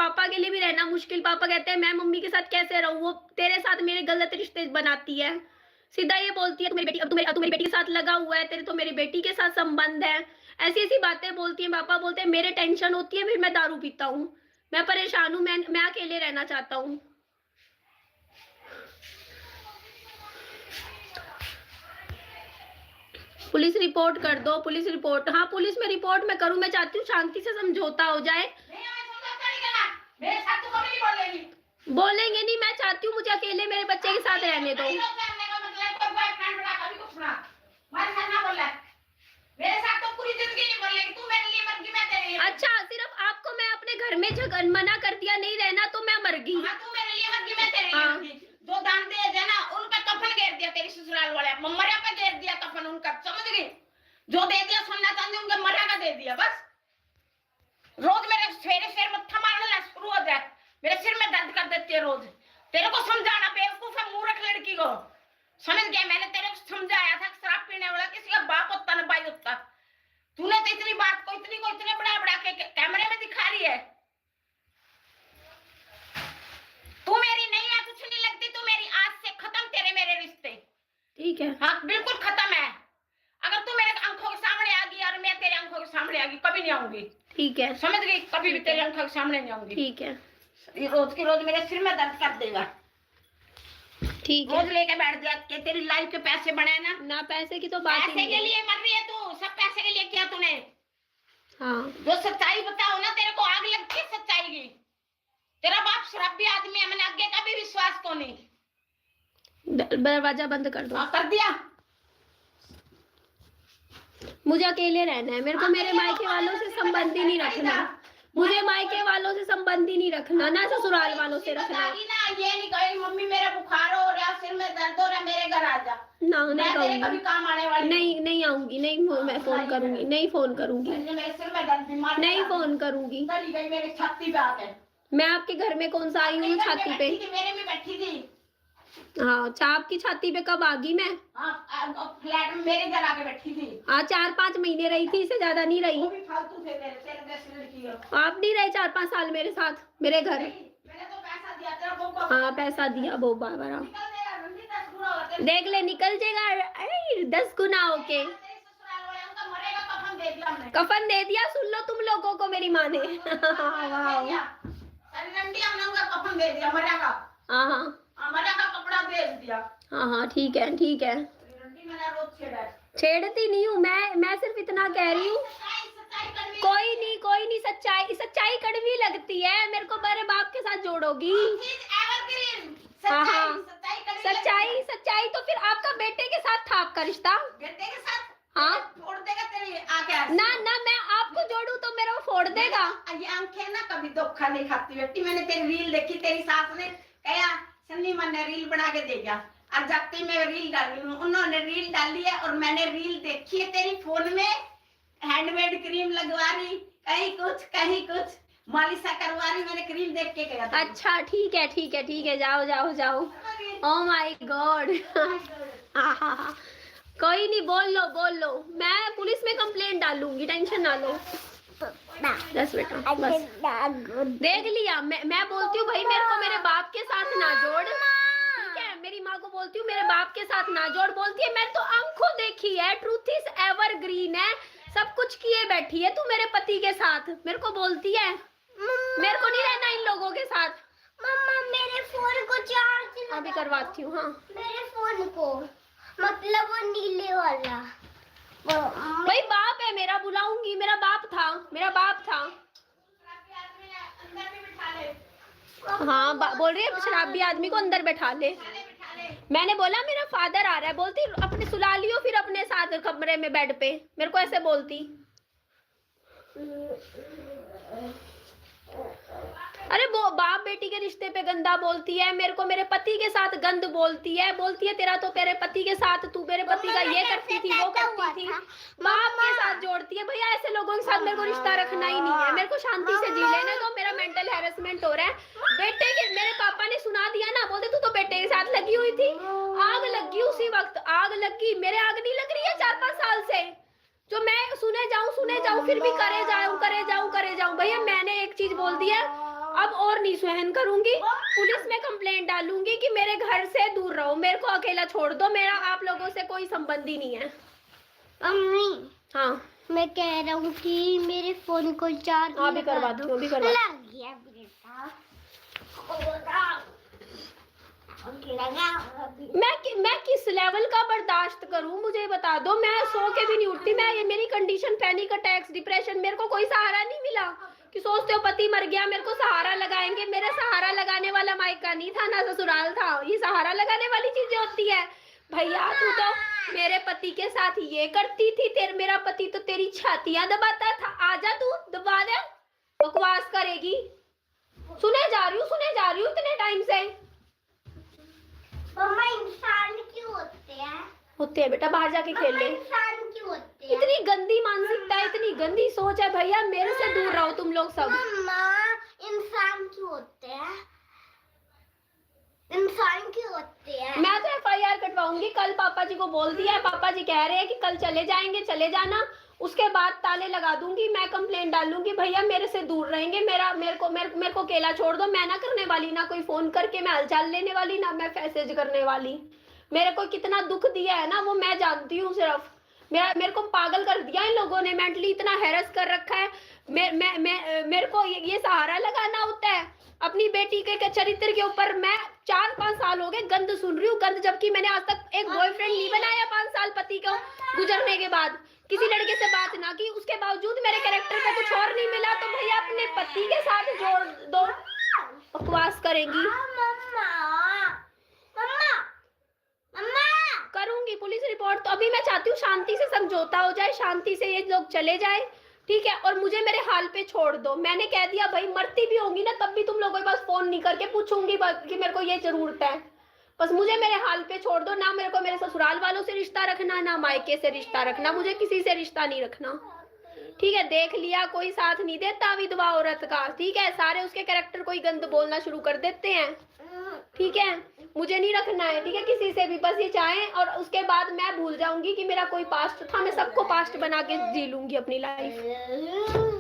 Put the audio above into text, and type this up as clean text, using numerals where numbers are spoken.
पापा के लिए भी रहना मुश्किल। पापा कहते हैं मैं मम्मी के साथ कैसे रहूं, वो तेरे साथ मेरे गलत रिश्ते बनाती है। सीधा ये बोलती है तू मेरी बेटी, अब तू मेरी बेटी के साथ लगा हुआ है, तेरे तो मेरी बेटी के साथ संबंध है। ऐसी ऐसी बातें बोलती है। पापा बोलते हैं मेरे टेंशन होती है, फिर मैं दारू पीता हूँ, मैं परेशान हूँ, मैं अकेले रहना चाहता हूँ। पुलिस रिपोर्ट कर दो, पुलिस रिपोर्ट। हाँ पुलिस में रिपोर्ट मैं करूँ, मैं चाहती हूँ शांति से समझौता हो जाए। मेरे साथ तो कभी नहीं बोलेगी। बोलेंगे नहीं, मैं चाहती हूँ मुझे अकेले मेरे बच्चे के साथ रहने दो। मेरे साथ तो पूरी जिंदगी नहीं बोलेगी, तू मेरे लिए मर गई, मैं तेरे लिए। अच्छा सिर्फ आपको मैं अपने घर में जगह मना कर दिया नहीं रहना तो मैं मर गई। हाँ, तू मेरे लिए मर गई, मैं तेरे लिए मर गई। जो दान दे ना उन पे कफन घेर दिया, तेरी ससुराल वाले मरिया पे घेर दिया कफन उनका, समझ गई? जो दे दिया सोना चांदी उनके मरिया का दे दिया बस। रोज मेरे सवेरे सवेरे मत्था मारना शुरू हो जाए, मेरे सिर में दर्द कर देती है रोज। तेरे को समझाना बेवकूफ है, मूर्ख लड़की को, समझ गया? मैंने तेरे को समझाया था शराब पीने वाला किसी का बाप होता न भाई होता। तूने तो इतनी बात को इतने बड़ा बड़ा के कैमरे में दिखा रही है। तू मेरी नहीं है, कुछ नहीं लगती तू मेरी, आज से खत्म तेरे मेरे रिश्ते। ठीक है? हाँ बिल्कुल खत्म है। अगर तू मेरे आंखों के सामने आ गई और मैं तेरे आंखों के सामने आ गई, कभी नहीं आऊंगी। ठीक है, समझ गई? कभी भी तेरे आंखों के सामने नहीं आऊंगी। ठीक है, रोज की रोज मेरे सिर में दर्द कर देगा। ठीक है। रोज लेके बैठ जा के तेरी लाइफ के पैसे बने ना पैसे की तो बात ही पैसे नहीं के है। लिए मर रही है तू, सब पैसे के लिए किया तूने। हाँ जो सच्चाई बताओ ना, तेरे को आग लगती है सच्चाई की। तेरा बाप शराबी आदमी है, मैंने आगे का भी विश्वास को नहीं। दरवाजा बंद कर दो। कर दिया। मुझे अकेले रहना है, मेरे को मेरे मायके वालों से संबंध ही नहीं रखना। मुझे मायके वालों से संबंध ही नहीं रखना, ना ससुराल वालों से रखना। ना ये नहीं कही मम्मी मेरा बुखार हो रहा, सिर में दर्द हो रहा, मेरे घर आ जा। ना नहीं कहूंगी, कभी काम आने वाली नहीं आऊंगी, नहीं मैं फोन करूंगी, नहीं फोन करूंगी, मेरे सिर में दर्द बीमार नहीं फोन करूंगी। चली गई मेरी छाती पे आके। मैं आपके घर में कौन सा आई हूँ छाती पे? मेरे में बैठी थी। हाँ चाप की छाती पे कब आ गई मैं? फ्लैट में मेरे घर आके बैठी थी। 4-5 महीने रही थी, इससे ज्यादा नहीं रही। वो भी फालतू थे मेरे, तेरे जैसी लड़की हो। आप नहीं रहे 4-5 साल मेरे साथ मेरे घर। मैंने तो पैसा दिया तेरा बहू को। हाँ पैसा दिया बहुत बार। देख ले निकल जाएगा 10 गुना होके। कफन दे दिया, सुन लो तुम लोगों को मेरी माँ ने। कफन दे दिया, मरिया का। हाँ मरिया का कपड़ा भेज दिया। हाँ ठीक है ठीक है। मैंने रोज छेड़ती नहीं हूँ मैं सिर्फ इतना कह रही हूँ। कोई नहीं सच्चाई कड़वी लगती है मेरे को, मेरे बाप के साथ जोड़ोगी। हाँ सच्चाई तो फिर आपका बेटे के साथ था आपका रिश्ता। बेटे के साथ हाँ फोड़ देगा तेरे आके। ना मैं आपको जोड़ू तो मेरा वो फोड़ देगा। ये आंखें ना कभी धोखा नहीं खाती बेटी। मैंने तेरी रील देखी, तेरी सास ने कहा सन्नी मन ने रील बना के देगा, और जाते मैं रील डाल रही हूँ, उन्होंने रील डाली है और मैंने रील देखी है तेरी फोन में। हैंडमेड क्रीम लगवा रही, कहीं कुछ मालिशा करवा रही, मैंने क्रीम देख के गया था। अच्छा ठीक है जाओ। Oh my God. कोई नहीं, बोल लो मैं पुलिस में कंप्लेंट डालूंगी, टेंशन ना लो। 10 बेटा बस देख लिया। मैं बोलती हूँ भाई मेरे को मेरे बाप के साथ ना जोड़, ठीक है? मेरी माँ को बोलती हूँ मेरे बाप के साथ ना जोड़। बोलती है मैंने तो आंखों देखी है, ट्रूथ इज एवरग्रीन है, सब कुछ किए बैठी है तू मेरे पति के साथ। मेरे को बोलती है मेरे को नहीं रहना इन लोगों के साथ। मम्मा मेरे फोन को चार्ज अभी करवाती हूँ। हाँ मेरे फोन को, मतलब वो नीले वाला। भाई बाप है मेरा, बुलाऊंगी, मेरा बाप था। हाँ बोल रही है शराबी आदमी को अंदर बैठा ले। मैंने बोला मेरा फादर आ रहा है, बोलती अपने सुला लियो फिर अपने साथ कमरे में बेड पे, मेरे को ऐसे बोलती। अरे वो बाप बेटी के रिश्ते पे गंदा बोलती है, मेरे को मेरे पति के साथ गंद बोलती है तेरा तो तेरे पति के साथ, तू मेरे पति का ये करती थी वो करती थी, बाप के साथ जोड़ती है। भैया ऐसे लोगों के साथ मेरे को रिश्ता रखना ही नहीं है, मेरे को शांति से जी लेने दो। मेरा मेंटल हैरेसमेंट हो रहा है। बेटे के मेरे पापा ने सुना दिया ना, बोलते तू तो बेटे के साथ लगी हुई थी। आग लगी उसी वक्त, आग लगी। मेरे आग नहीं लग रही है 4-5 साल से, जो मैं सुने जाऊं फिर भी करे जाऊं। भैया मैंने एक चीज बोल दी है, अब और नहीं सहन करूंगी, पुलिस में कंप्लेंट डालूंगी कि मेरे घर से दूर रहो, मेरे को अकेला छोड़ दो, मेरा आप लोगों से कोई संबंध ही नहीं है। मम्मी हाँ मैं कह रहा हूँ कि मेरे फोन को चार्ज हाँ, अभी करवाती हूँ, अभी करवा। लग गया बेटा, मैं किस लेवल का बर्दाश्त करूं, मुझे बता दो। मैं सो के भी नहीं उठती, मैं ये मेरी कंडीशन, पैनिक अटैक्स, डिप्रेशन, मेरे को कोई सहारा नहीं मिला कि सोचते हो पति मर गया मेरे को सहारा लगाएंगे। मेरा सहारा लगाने वाला मायका नहीं था ना ससुराल था, ये सहारा लगाने वाली चीजें होती है। भैया तू तो मेरे पति के साथ ये करती थी, मेरा पति तो तेरी छातियां दबाता था, आजा तू दबा दे, बकवास करेगी। सुने जा रही हूँ इतने टाइम से। मम्मा इंसान क्यों होते हैं बेटा, बाहर जाके खेल ले। इंसान क्यों होते हैं? इतनी गंदी मानसिकता है, इतनी गंदी सोच है भैया, मेरे से दूर रहो तुम लोग सब। मम्मा इंसान क्यों होते हैं? इंसान क्यों होते हैं? मैं तो FIR कटवाऊंगी, कल पापा जी को बोल दिया है, पापा जी कह रहे हैं कि कल चले जाएंगे, चले जाना, उसके बाद ताले लगा दूंगी, मैं कंप्लेंट डालूंगी, भैया मेरे से दूर रहेंगे, मेरे को अकेला छोड़ दो। मैं ना करने वाली, ना कोई फोन करके मैं हालचाल लेने वाली, ना मैं मैसेज करने वाली। मेरे को कितना दुख दिया है ना वो मैं जानती हूँ। सिर्फ मेरे को पागल कर दिया इन लोगों ने, मेंटली इतना हैरेस कर रखा है। मेरे को ये सहारा लगाना होता है अपनी बेटी के चरित्र के ऊपर। मैं 4-5 साल हो गए गंद सुन रही हूँ, गंद, जबकि मैंने आज तक एक बॉयफ्रेंड नहीं बनाया 5 साल पति को गुजरने के बाद, किसी लड़के से बात ना की, उसके बावजूद मेरे कैरेक्टर पे कुछ और नहीं मिला, तो भैया अपने पति के साथ जोड़ दो। बकवास करेंगी। करूंगी पुलिस रिपोर्ट, तो अभी मैं चाहती हूँ शांति से समझौता हो जाए, शांति से ये लोग चले जाए, ठीक है, और मुझे मेरे हाल पे छोड़ दो। मैंने कह दिया भाई, मरती भी होंगी ना तब भी तुम लोगों के पास फोन नहीं करके पूछूंगी कि मेरे को ये जरूरत है, बस मुझे मेरे हाल पे छोड़ दो। ना मेरे को मेरे ससुराल वालों से रिश्ता रखना, ना मायके से रिश्ता रखना, मुझे किसी से रिश्ता नहीं रखना, ठीक है। देख लिया कोई साथ नहीं देता विधवा औरत का, ठीक है, सारे उसके कैरेक्टर को ही गंद बोलना शुरू कर देते हैं, ठीक है, मुझे नहीं रखना है, ठीक है, किसी से भी। बस ये चाहें और उसके बाद मैं भूल जाऊंगी कि मेरा कोई पास्ट था, मैं सबको पास्ट बना के जी लूंगी अपनी लाइफ।